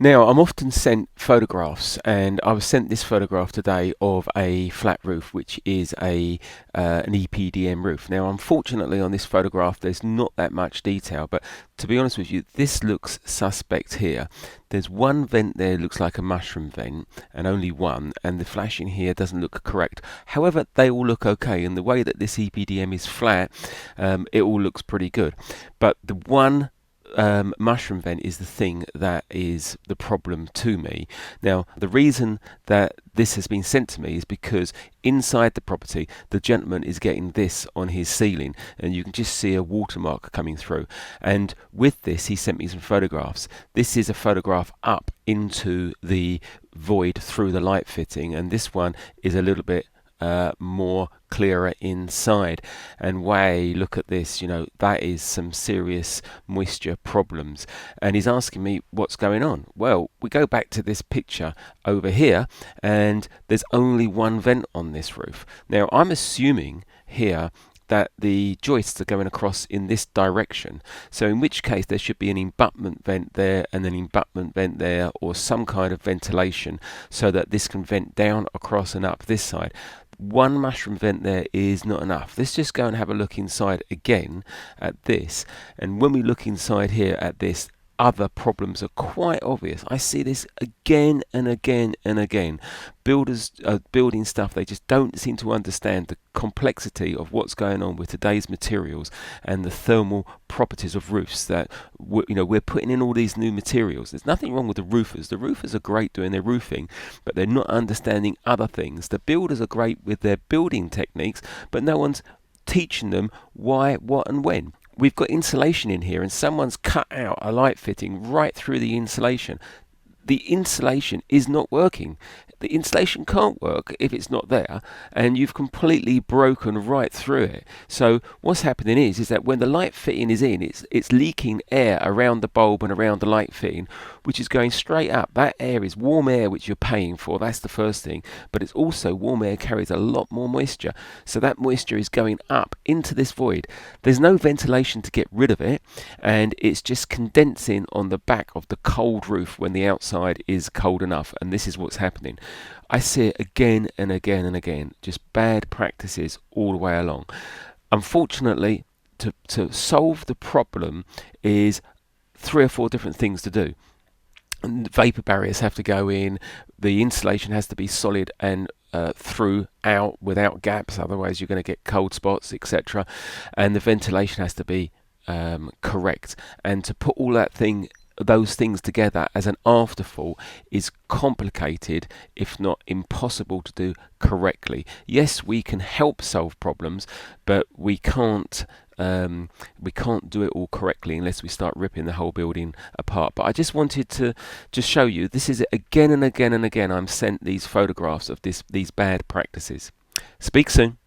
Now, I'm often sent photographs, and I was sent this photograph today of a flat roof, which is an EPDM roof. Now, unfortunately, on this photograph, there's not that much detail, but to be honest with you, this looks suspect here. There's one vent there, looks like a mushroom vent, and only one, and the flashing here doesn't look correct. However, they all look okay, and the way that this EPDM is flat, it all looks pretty good. But the one mushroom vent is the thing that is the problem to me. Now, the reason that this has been sent to me is because inside the property, the gentleman is getting this on his ceiling, and you can just see a watermark coming through. And with this, he sent me some photographs. This is a photograph up into the void through the light fitting, and this one is a little bit more clearer inside. And way, look at this, that is some serious moisture problems. And he's asking me what's going on. Well, we go back to this picture over here, and there's only one vent on this roof. Now, I'm assuming here that the joists are going across in this direction, so in which case there should be an abutment vent there and an abutment vent there, or some kind of ventilation so that this can vent down, across and up this side. One mushroom vent there is not enough. Let's just go and have a look inside again at this, and when we look inside here at this, other problems are quite obvious. I see this again and again and again. Builders are building stuff, they just don't seem to understand the complexity of what's going on with today's materials and the thermal properties of roofs. That we're putting in all these new materials. There's nothing wrong with the roofers. The roofers are great doing their roofing, but they're not understanding other things. The builders are great with their building techniques, but no one's teaching them why, what and when. We've got insulation in here, and someone's cut out a light fitting right through the insulation. The insulation is not working. The insulation can't work if it's not there, and you've completely broken right through it. So what's happening is that when the light fitting is in, it's leaking air around the bulb and around the light fitting, which is going straight up. That air is warm air, which you're paying for. That's the first thing. But it's also warm air carries a lot more moisture, so that moisture is going up into this void. There's no ventilation to get rid of it, and it's just condensing on the back of the cold roof when the outside is cold enough, and this is what's happening. I see it again and again and again, just bad practices all the way along. Unfortunately, to solve the problem is 3 or 4 different things to do. And vapor barriers have to go in, the insulation has to be solid and through out without gaps, otherwise you're going to get cold spots, etc. And the ventilation has to be correct. And to put all those things together as an afterthought is complicated, if not impossible to do correctly. Yes, we can help solve problems, but we can't do it all correctly unless we start ripping the whole building apart. But I just wanted to just show you, this is again and again and again I'm sent these photographs of these bad practices. Speak soon.